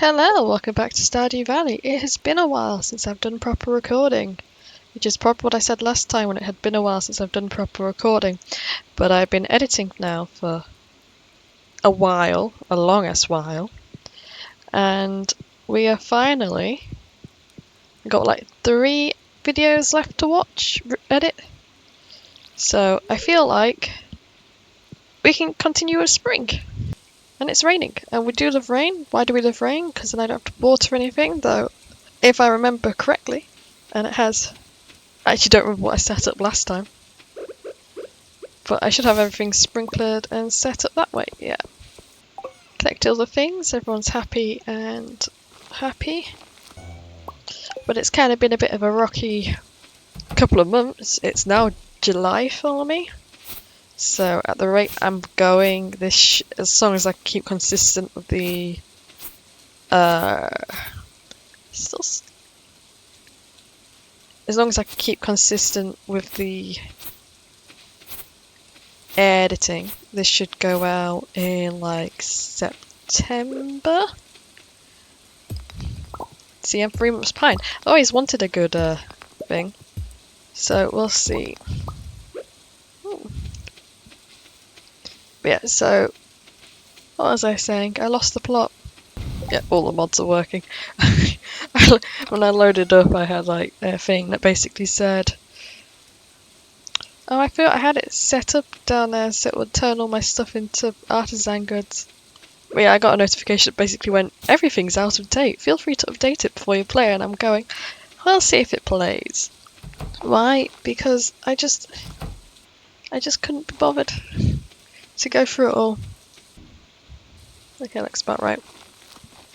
Hello, welcome back to Stardew Valley. It has been a while since I've done proper recording, which is probably what I said last time when it had been a while since I've done proper recording. But I've been editing now for a while, a long-ass while, and we are finally got like 3 videos left to watch, edit. So I feel like we can continue with spring. And it's raining, and we do love rain. Why do we love rain? Because then I don't have to water anything, though, if I remember correctly, and it has... I actually don't remember what I set up last time. But I should have everything sprinklered and set up that way, yeah. Collect all the things, everyone's happy and happy. But it's kind of been a bit of a rocky couple of months. It's now July for me. So at the rate I'm going, as long as I keep consistent with the as long as I keep consistent with the editing, this should go out in like September. See, I'm 3 months behind. I always wanted a good thing, so we'll see. Yeah, so what was I saying? I lost the plot. Yeah, all the mods are working. When I loaded up, I had like a thing that basically said, oh, I thought I had it set up down there so it would turn all my stuff into artisan goods. But yeah, I got a notification that basically went, everything's out of date. Feel free to update it before you play. And I'm going, well, I'll see if it plays. Why? Because I just couldn't be bothered to go through it all. Okay, looks about right.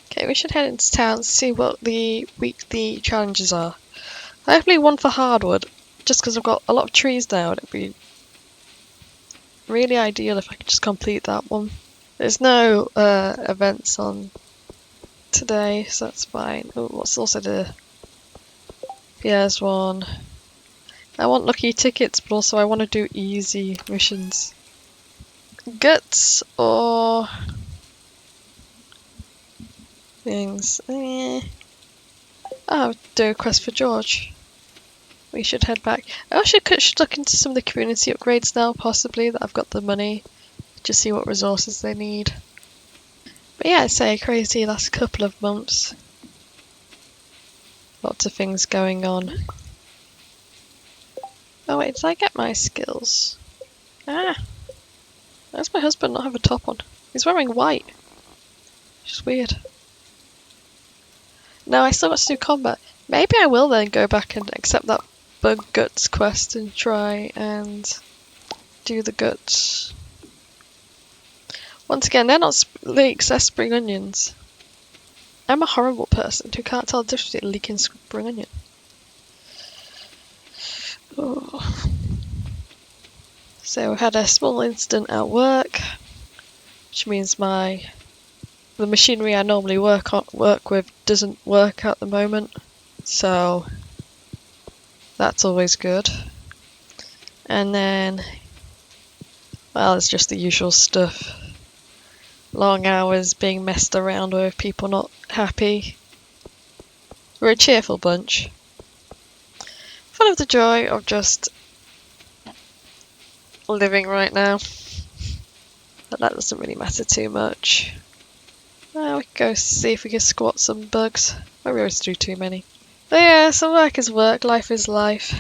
Okay, we should head into town and see what the weekly challenges are. Hopefully one for hardwood, just because I've got a lot of trees now, and it'd be really ideal if I could just complete that one. There's no events on today, so that's fine. Oh, what's also the PS one? I want lucky tickets, but also I want to do easy missions. Guts or things. Oh, do a quest for George. We should head back. I should look into some of the community upgrades now, possibly, that I've got the money. Just see what resources they need. But yeah, I'd say a crazy last couple of months. Lots of things going on. Oh wait, did I get my skills? Ah! Why does my husband not have a top on? He's wearing white. Which is weird. No, I still got to do combat. Maybe I will then go back and accept that bug guts quest and try and do the guts. Once again, they're not leeks, they're spring onions. I'm a horrible person who can't tell the difference between leek and spring onion. Oh. So we had a small incident at work, which means the machinery I normally work with doesn't work at the moment, so that's always good. And then, well, it's just the usual stuff. Long hours, being messed around with, people not happy. We're a cheerful bunch. Full of the joy of just living right now. But that doesn't really matter too much. We can go see if we can squat some bugs. Maybe we always do too many. But yeah, so work is work, life is life.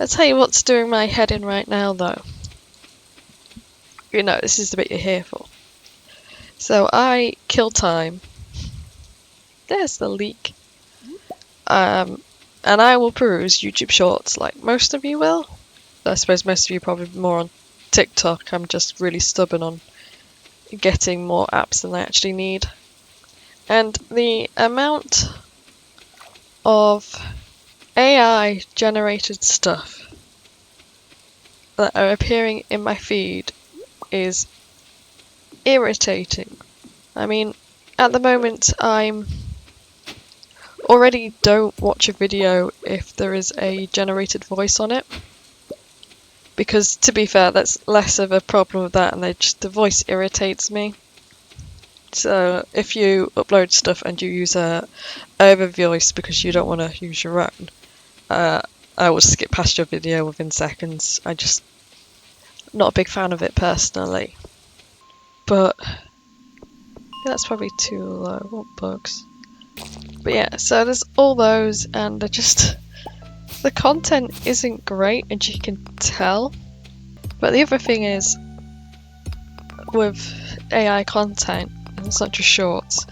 I'll tell you what's doing my head in right now though. You know, this is the bit you're here for. So I kill time. There's the leak. And I will peruse YouTube Shorts like most of you will. I suppose most of you probably more on TikTok. I'm just really stubborn on getting more apps than I actually need. And the amount of AI generated stuff that are appearing in my feed is irritating. I mean, at the moment I'm already don't watch a video if there is a generated voice on it. Because, to be fair, that's less of a problem with that, and the voice irritates me. So if you upload stuff and you use a overvoice because you don't want to use your own, I will skip past your video within seconds. I just not a big fan of it personally. But that's probably too low. What bugs? But yeah, so there's all those, and they're just the content isn't great, and you can tell. But the other thing is, with AI content, and it's not just shorts.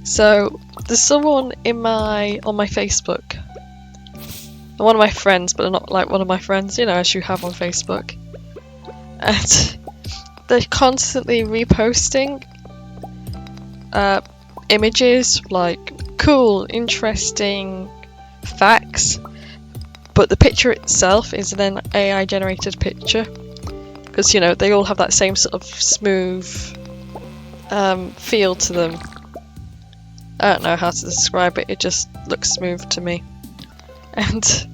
So there's someone on my Facebook, one of my friends, but not like one of my friends, you know, as you have on Facebook, and they're constantly reposting images like cool, interesting facts, but the picture itself is an AI generated picture, because you know they all have that same sort of smooth feel to them. I don't know how to describe it, it just looks smooth to me. And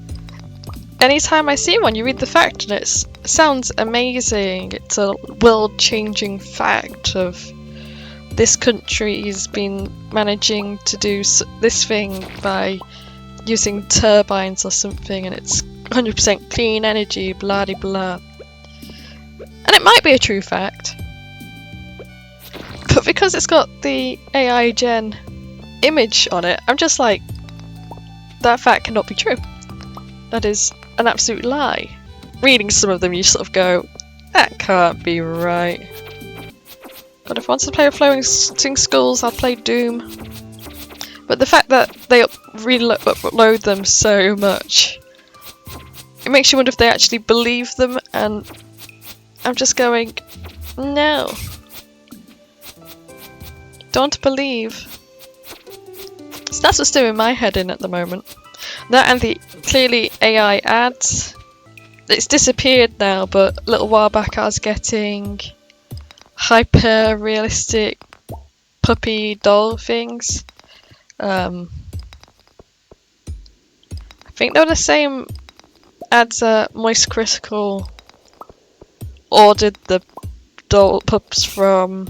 anytime I see one, you read the fact and it sounds amazing. It's a world-changing fact of this country's been managing to do this thing by using turbines or something, and it's 100% clean energy, blah de blah. And it might be a true fact, but because it's got the AI gen image on it, I'm just like, that fact cannot be true. That is an absolute lie. Reading some of them, you sort of go, that can't be right. But if I wanted to play with Floating Skulls, I'd play Doom. But the fact that they upload them so much, it makes you wonder if they actually believe them, and I'm just going, no. Don't believe. So that's what's doing my head in at the moment. That and the clearly AI ads. It's disappeared now, but a little while back I was getting hyper realistic puppy doll things. I think they were the same ads that Moist Critical ordered the doll pups for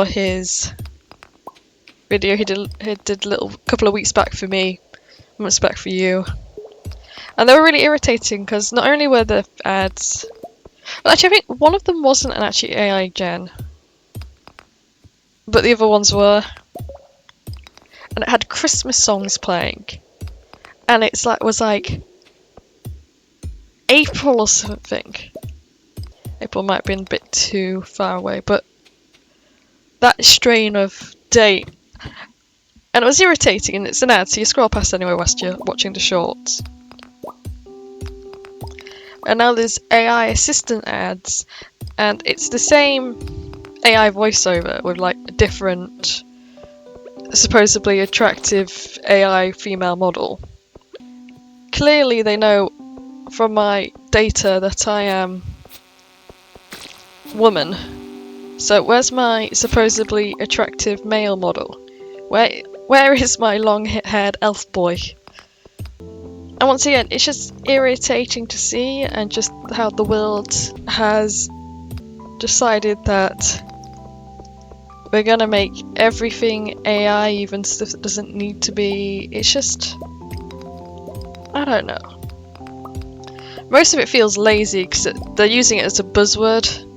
his video he did a little couple of weeks back for me, months back for you, and they were really irritating because not only were the ads, well, actually I think one of them wasn't an actually AI gen, but the other ones were, and it had Christmas songs playing, and it was like April or something. April might have been a bit too far away, but that strain of date. And it was irritating, and it's an ad, so you scroll past anyway whilst you're watching the shorts. And now there's AI assistant ads, and it's the same AI voiceover with like a different, supposedly attractive AI female model. Clearly they know from my data that I am woman. So where's my supposedly attractive male model? Where is my long-haired elf boy? And once again, it's just irritating to see, and just how the world has decided that we're gonna make everything AI, even stuff that doesn't need to be. It's just, I don't know. Most of it feels lazy because they're using it as a buzzword.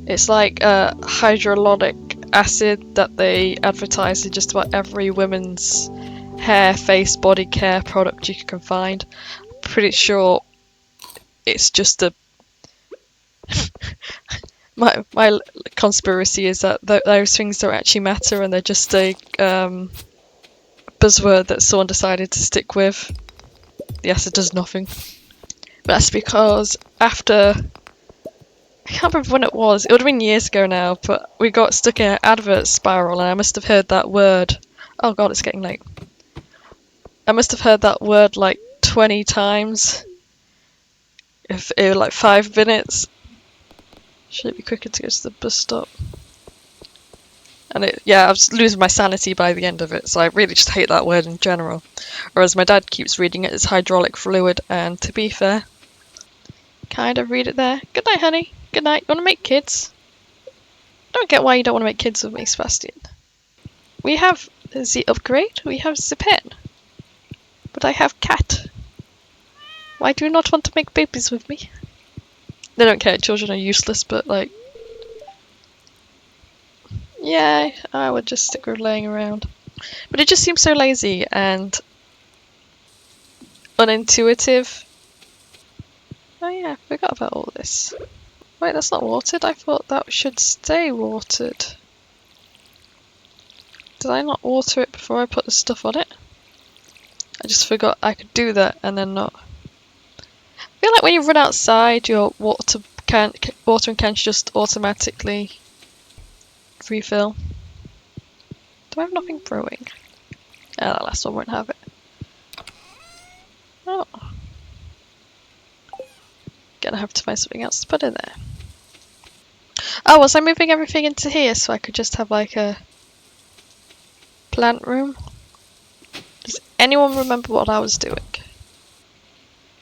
It's like hydrolonic acid that they advertise in just about every women's hair, face, body care product you can find. I'm pretty sure it's just a my conspiracy is that those things don't actually matter, and they're just a buzzword that someone decided to stick with. The acid does nothing. But that's because after, I can't remember when it was. It would have been years ago now, but we got stuck in an advert spiral, and I must have heard that word. Oh god, it's getting late. I must have heard that word like 20 times. If it was like 5 minutes. Should it be quicker to go to the bus stop? And I was losing my sanity by the end of it, so I really just hate that word in general. Or as my dad keeps reading it, it's hydraulic fluid, and to be fair, kind of read it there. Good night, honey. Good night. You want to make kids? don't get why you don't want to make kids with me, Sebastian. We have the upgrade, we have the pen. But I have cat. Why do you not want to make babies with me? They don't care, children are useless, but like... yeah, I would just stick with laying around. But it just seems so lazy and unintuitive. Oh yeah, I forgot about all this. Wait, that's not watered? I thought that should stay watered. Did I not water it before I put the stuff on it? I just forgot I could do that and then not. I feel like when you run outside, your watering can should just automatically refill. Do I have nothing brewing? Yeah, that last one won't have it. Oh. Gonna have to find something else to put in there. Oh, was I moving everything into here so I could just have like a plant room? Does anyone remember what I was doing?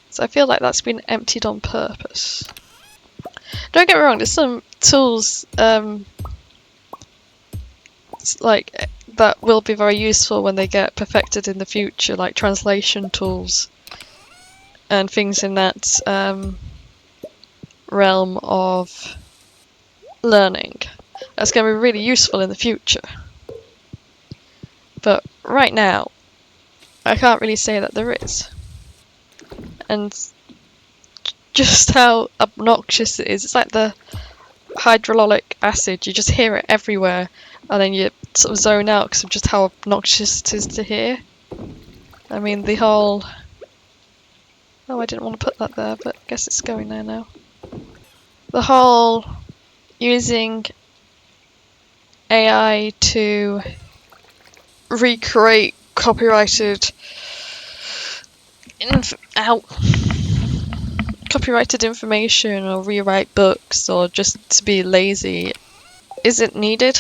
So I feel like that's been emptied on purpose. Don't get me wrong, there's some tools like that will be very useful when they get perfected in the future, like translation tools and things in that realm of learning. That's going to be really useful in the future. But right now, I can't really say that there is. And just how obnoxious it is. It's like the hydrololic acid. You just hear it everywhere, and then you sort of zone out because of just how obnoxious it is to hear. I mean, the whole... oh, I didn't want to put that there, but I guess it's going there now. The whole using AI to recreate copyrighted information or rewrite books or just to be lazy isn't needed.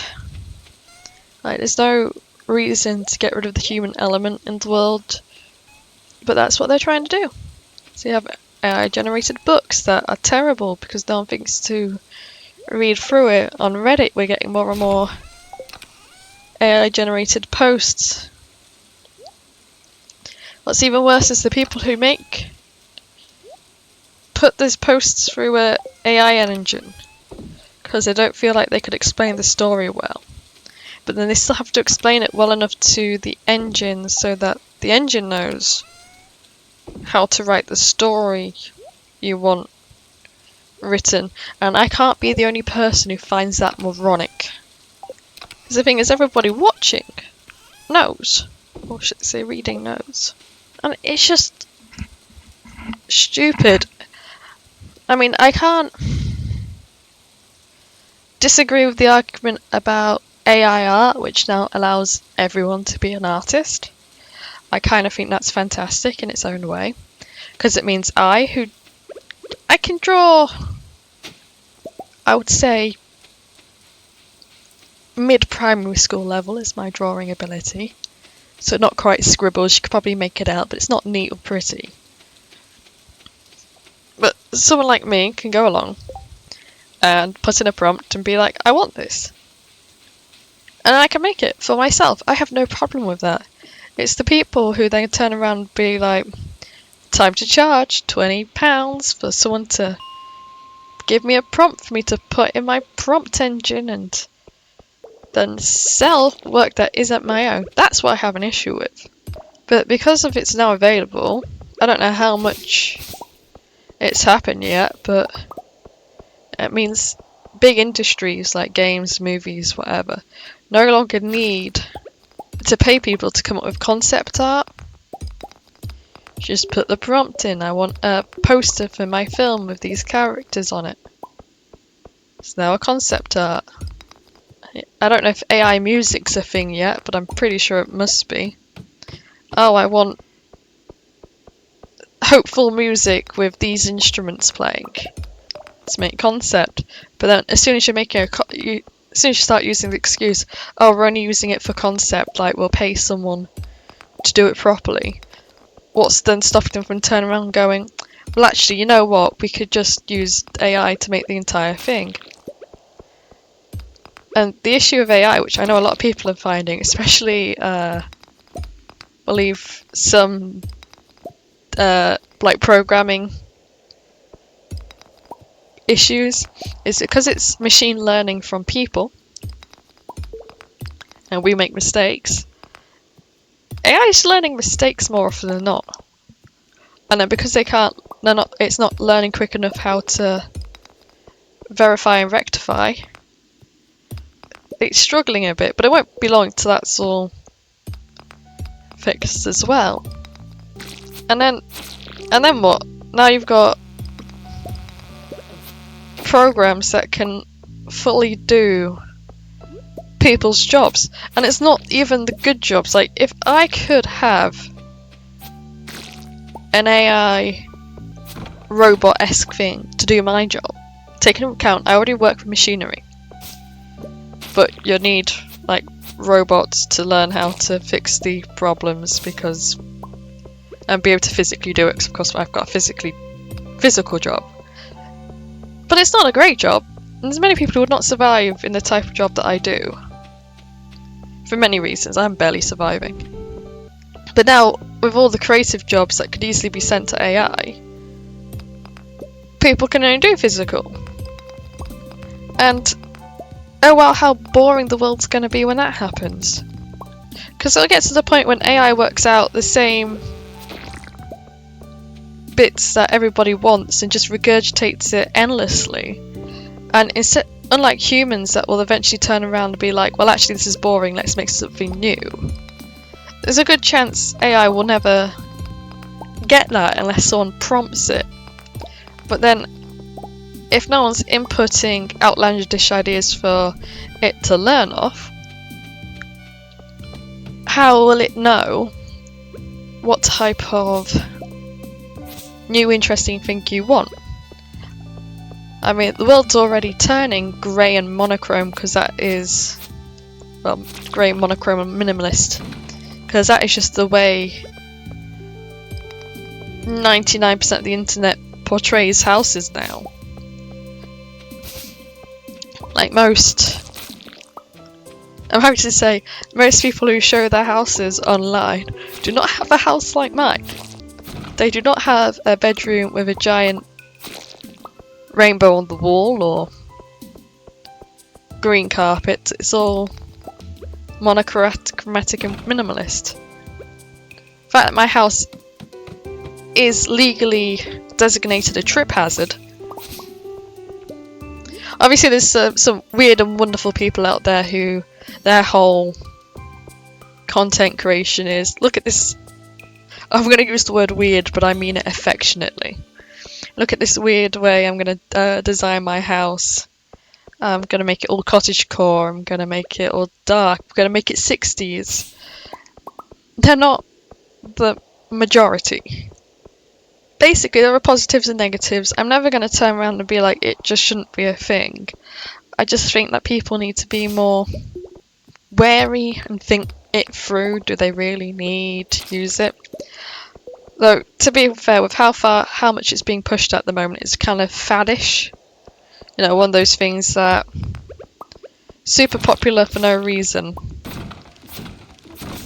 Like, there's no reason to get rid of the human element in the world, but that's what they're trying to do. So you have AI generated books that are terrible because no one thinks to read through it. On Reddit we're getting more and more AI generated posts. What's even worse is the people who put these posts through a AI engine because they don't feel like they could explain the story well. But then they still have to explain it well enough to the engine so that the engine knows how to write the story you want written. And I can't be the only person who finds that moronic. Because the thing is, everybody watching knows. Or should I say reading knows. And it's just stupid. I mean, I can't disagree with the argument about AI art, which now allows everyone to be an artist. I kind of think that's fantastic in its own way. Because it means I can draw, I would say, mid-primary school level is my drawing ability. So not quite scribbles, you could probably make it out, but it's not neat or pretty. But someone like me can go along and put in a prompt and be like, I want this. And I can make it for myself. I have no problem with that. It's the people who then turn around and be like, time to charge £20 for someone to give me a prompt for me to put in my prompt engine and then sell work that isn't my own. That's what I have an issue with. But because of it's now available, I don't know how much it's happened yet, but it means big industries like games, movies, whatever, no longer need to pay people to come up with concept art. Just put the prompt in, I want a poster for my film with these characters on it. It's now a concept art. I don't know if AI music's a thing yet, but I'm pretty sure it must be. Oh, I want hopeful music with these instruments playing. Let's make concept. But then as soon as you're making as soon as you start using the excuse, oh, we're only using it for concept, like we'll pay someone to do it properly, what's then stopping them from turning around and going, well, actually, you know what, we could just use AI to make the entire thing. And the issue of AI, which I know a lot of people are finding, especially believe some like programming issues, is because it's machine learning from people and we make mistakes. AI is learning mistakes more often than not, and then because it's not learning quick enough how to verify and rectify, it's struggling a bit. But it won't be long till that's all fixed as well. And then what? Now you've got programs that can fully do people's jobs, and it's not even the good jobs. Like, if I could have an AI robot-esque thing to do my job, taking into account I already work with machinery, but you need like robots to learn how to fix the problems and be able to physically do it, because of course I've got a physical job. But it's not a great job, and there's many people who would not survive in the type of job that I do. For many reasons, I'm barely surviving. But now, with all the creative jobs that could easily be sent to AI, people can only do physical. And oh well, how boring the world's going to be when that happens. Because it'll get to the point when AI works out the same bits that everybody wants and just regurgitates it endlessly. And unlike humans that will eventually turn around and be like, well, actually this is boring, let's make something new, there's a good chance AI will never get that unless someone prompts it. But then if no one's inputting outlandish ideas for it to learn off, how will it know what type of new interesting thing you want? I mean, the world's already turning grey and monochrome because that is, well, grey, monochrome and minimalist, because that is just the way 99% of the internet portrays houses now. Like I'm happy to say, most people who show their houses online do not have a house like mine. They do not have a bedroom with a giant rainbow on the wall or green carpet. It's all monochromatic and minimalist. In fact, my house is legally designated a trip hazard. Obviously there's some weird and wonderful people out there who their whole content creation is, look at this, I'm going to use the word weird but I mean it affectionately, look at this weird way I'm going to design my house. I'm going to make it all cottagecore, I'm going to make it all dark, I'm going to make it 60s. They're not the majority. Basically, there are positives and negatives. I'm never going to turn around and be like, it just shouldn't be a thing. I just think that people need to be more wary and think it through. Do they really need to use it? Though, to be fair, with how much it's being pushed at the moment, it's kind of faddish. You know, one of those things that super popular for no reason.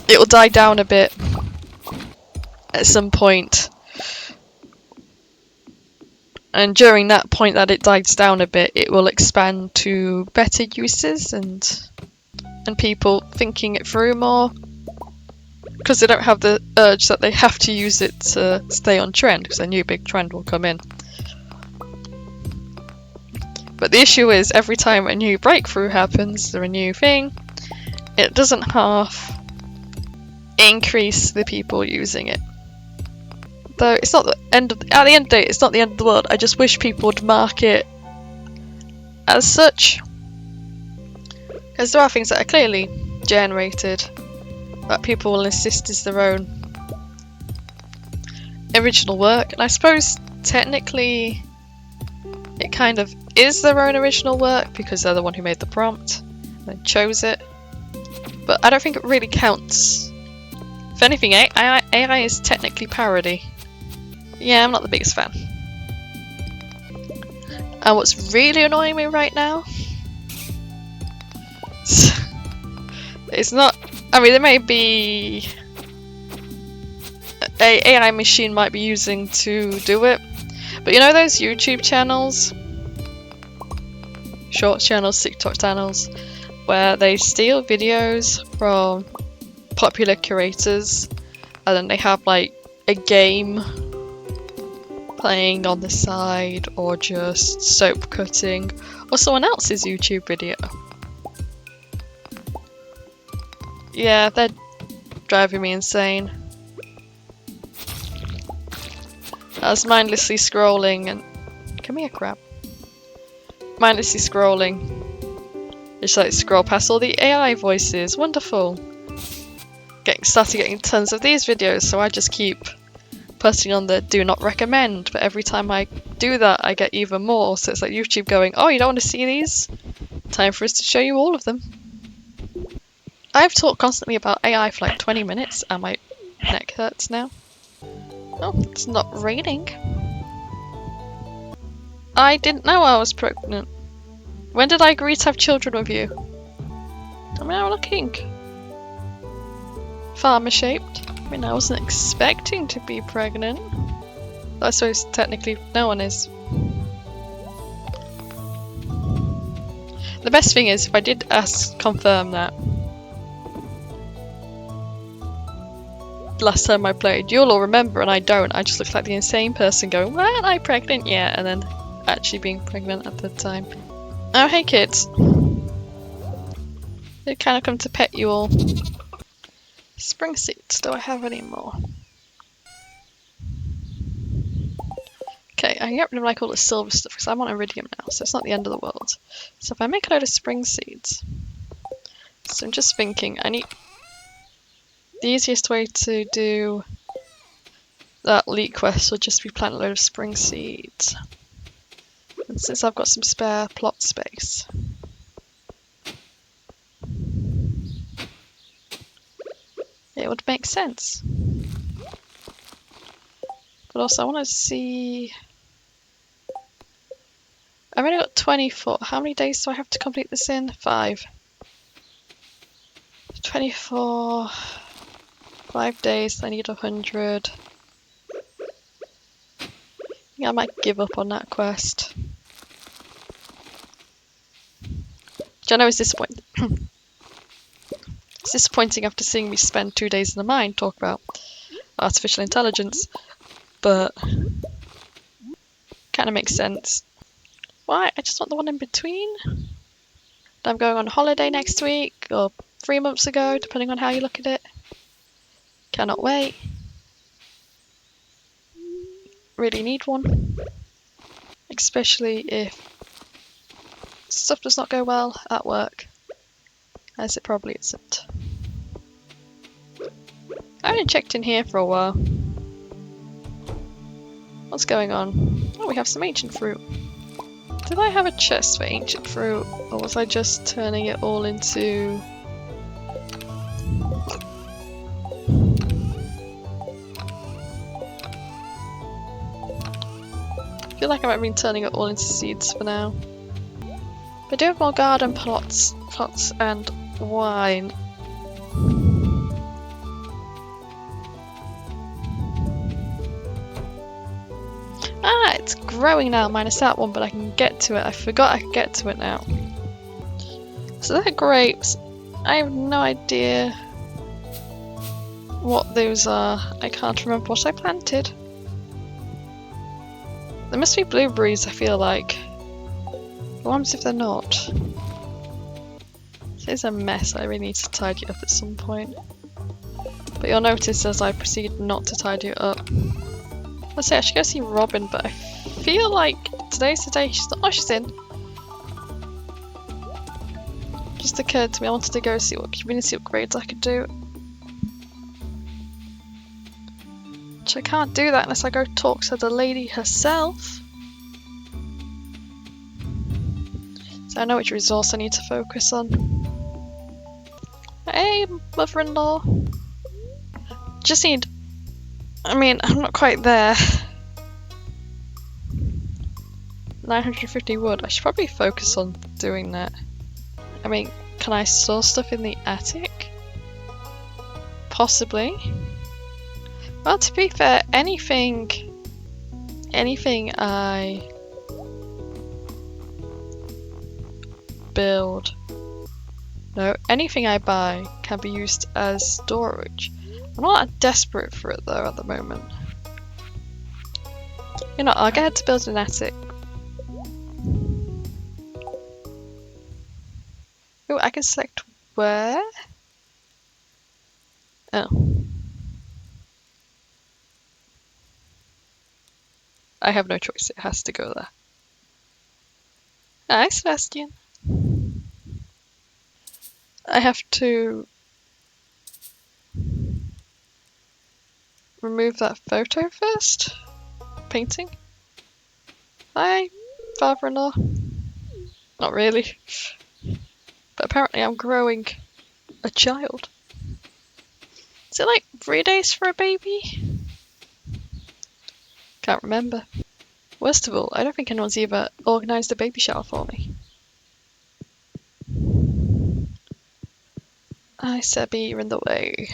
It will die down a bit at some point. And during that point that it dies down a bit, it will expand to better uses and people thinking it through more, because they don't have the urge that they have to use it to stay on trend, because a new big trend will come in. But the issue is, every time a new breakthrough happens or a new thing, it doesn't half increase the people using it. Though it's not the end of at the end of the day, it's not the end of the world. I just wish people would mark it as such, because there are things that are clearly generated that people will insist is their own original work, and I suppose technically it kind of is their own original work because they're the one who made the prompt and chose it. But I don't think it really counts. If anything, AI is technically parody. Yeah, I'm not the biggest fan. And what's really annoying me right now It's not. I mean, there may be a AI machine might be using to do it, but you know those YouTube channels, short channels, TikTok channels, where they steal videos from popular creators, and then they have like a game playing on the side, or just soap cutting, or someone else's YouTube video. Yeah, they're driving me insane. I was mindlessly scrolling and... Come here, crap. Mindlessly scrolling. Just like scroll past all the AI voices. Wonderful. Started getting tons of these videos, so I just keep putting on the do not recommend, but every time I do that I get even more, so it's like YouTube going, oh, you don't want to see these? Time for us to show you all of them. I've talked constantly about AI for like 20 minutes and my neck hurts now. Oh, it's not raining. I didn't know I was pregnant. When did I agree to have children with you? I'm now looking. Farmer shaped. I mean, I wasn't expecting to be pregnant. I suppose technically no one is. The best thing is, if I did confirm that last time I played, you'll all remember and I don't. I just look like the insane person going, "Why aren't I pregnant yet?" and then actually being pregnant at the time. Oh, hey kids. They kind of come to pet you all. Spring seeds, do I have any more? Okay, I can get rid of like all the silver stuff because I'm on iridium now, so it's not the end of the world. So if I make a load of spring seeds, so I'm just thinking, I need the easiest way to do that leak quest will just be plant a load of spring seeds. And since I've got some spare plot space, it would make sense. But also I want to see... I've only got 24. How many days do I have to complete this in? 5. 24... 5 days, I need 100. I think I might give up on that quest. Which I know is disappointing. It's disappointing after seeing me spend 2 days in the mine talk about artificial intelligence, but kind of makes sense. Why? I just want the one in between. I'm going on holiday next week, or 3 months ago, depending on how you look at it. Cannot wait. Really need one. Especially if stuff does not go well at work. As it probably isn't. I haven't checked in here for a while. What's going on? Oh, we have some ancient fruit. Did I have a chest for ancient fruit? Or was I just turning it all into... I feel like I might have been turning it all into seeds for now. But I do have more garden plots and wine. Ah, it's growing now, minus that one, but I can get to it. I forgot I could get to it now. So they're grapes. I have no idea what those are. I can't remember what I planted. There must be blueberries, I feel like. What happens if they're not? It's a mess. I really need to tidy it up at some point. But you'll notice as I proceed not to tidy it up. Let's say I should go see Robin, but I feel like today's the day she's not. Oh, she's in. Just occurred to me I wanted to go see what community upgrades I could do. Which I can't do that unless I go talk to the lady herself. So I know which resource I need to focus on. Hey, mother-in-law. Just need... I mean, I'm not quite there. 950 wood. I should probably focus on doing that. I mean, Can I store stuff in the attic? Possibly. Well, to be fair, anything I build, no, anything I buy can be used as storage. I'm not that desperate for it though at the moment. You know, I'll get ahead to build an attic. Oh, I can select where? Oh. I have no choice, it has to go there. Hi, Sebastian. I have to remove that photo first? Painting? Hi, father-in-law. Not really. But apparently I'm growing a child. Is it like 3 days for a baby? Can't remember. Worst of all, I don't think anyone's ever organised a baby shower for me. Hi, Sebby, you're in the way.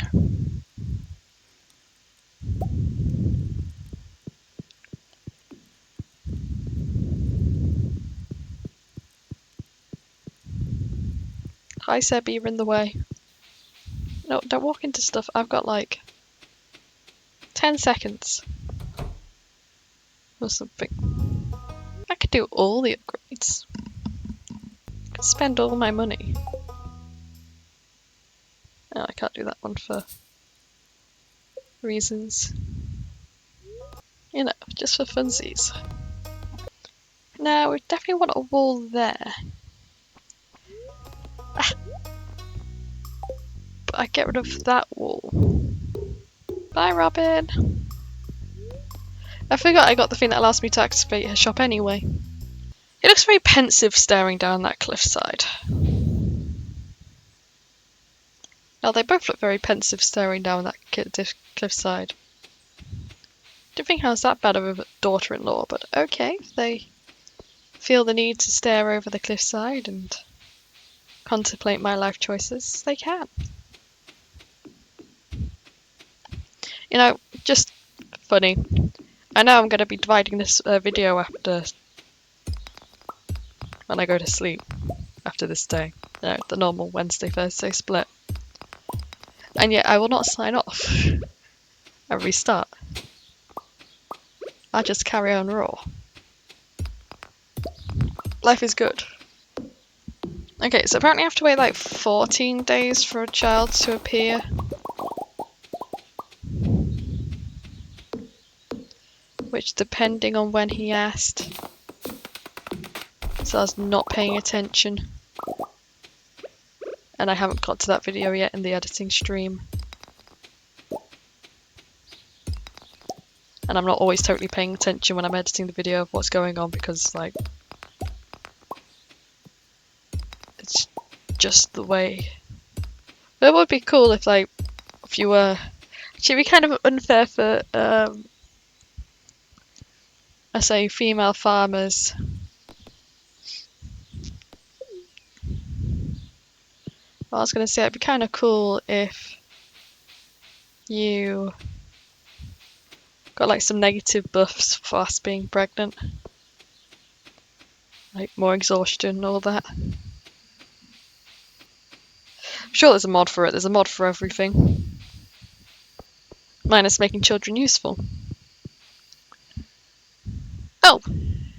Hi, Sebby, you're in the way. No, don't walk into stuff. I've got like 10 seconds or something. I could do all the upgrades. I could spend all my money. Oh, I can't do that one for reasons. You know, just for funsies. Now, we definitely want a wall there. Ah, but I get rid of that wall. Bye, Robin. I forgot I got the thing that allows me to activate her shop anyway. He looks very pensive staring down that cliffside. Now, they both look very pensive staring down that cliffside. Don't think I was that bad of a daughter-in-law, but okay, if they feel the need to stare over the cliffside and contemplate my life choices, they can. You know, just funny. I know I'm going to be dividing this video after when I go to sleep after this day. You know, the normal Wednesday, Thursday split. And yet I will not sign off and restart. I'll just carry on raw. Life is good. Okay, so apparently I have to wait like 14 days for a child to appear. Which, depending on when he asked, so I was not paying attention. And I haven't got to that video yet in the editing stream. And I'm not always totally paying attention when I'm editing the video of what's going on because, like, it's just the way. But it would be cool if, like, if you were. Actually, it'd be kind of unfair for, I say, female farmers. Well, I was going to say it'd be kind of cool if you got like some negative buffs for us being pregnant. Like more exhaustion and all that. I'm sure there's a mod for it. There's a mod for everything. Minus making children useful. Oh!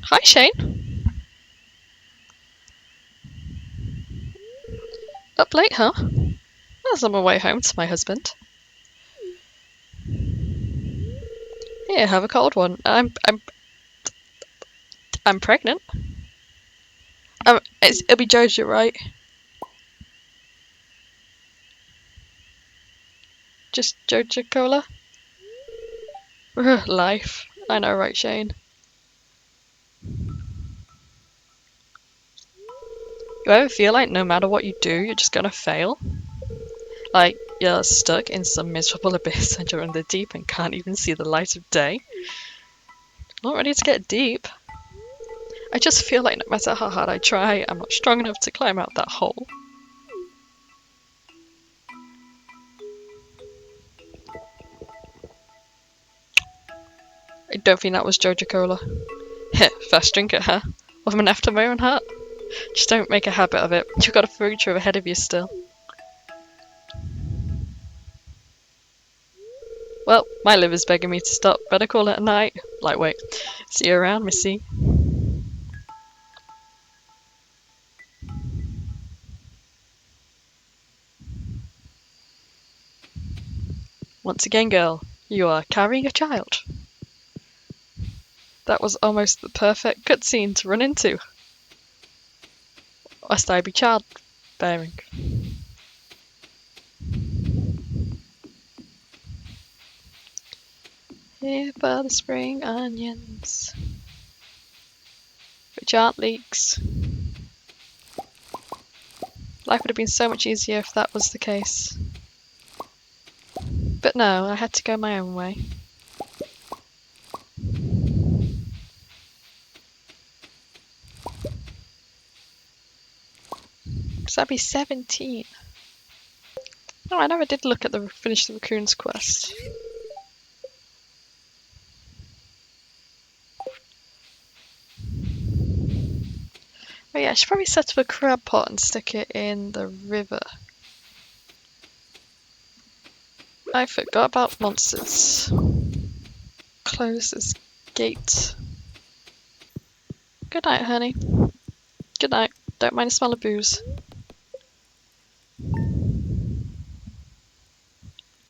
Hi, Shane. Up late, huh? I was on my way home to my husband. Here, have a cold one. I'm pregnant. It'll be Jojo, right? Just Jojo Cola? Life. I know, right, Shane? You ever feel like no matter what you do, you're just gonna fail? Like, you're stuck in some miserable abyss and you're in the deep and can't even see the light of day? Not ready to get deep. I just feel like no matter how hard I try, I'm not strong enough to climb out that hole. I don't think that was Joja Cola. Heh, fast drinker, huh? Woman after my own heart. Just don't make a habit of it. You've got a future ahead of you still. Well, my liver's begging me to stop. Better call it a night. Lightweight. See you around, missy. Once again, girl, you are carrying a child. That was almost the perfect cutscene to run into. Lest I be childbearing. Here for the spring onions, which aren't leeks. Life would have been so much easier if that was the case. But no, I had to go my own way. So I'd be 17. No, I never did look at finish the raccoon's quest. Oh yeah, I should probably set up a crab pot and stick it in the river. I forgot about monsters. Close this gate. Good night, honey. Good night. Don't mind the smell of booze.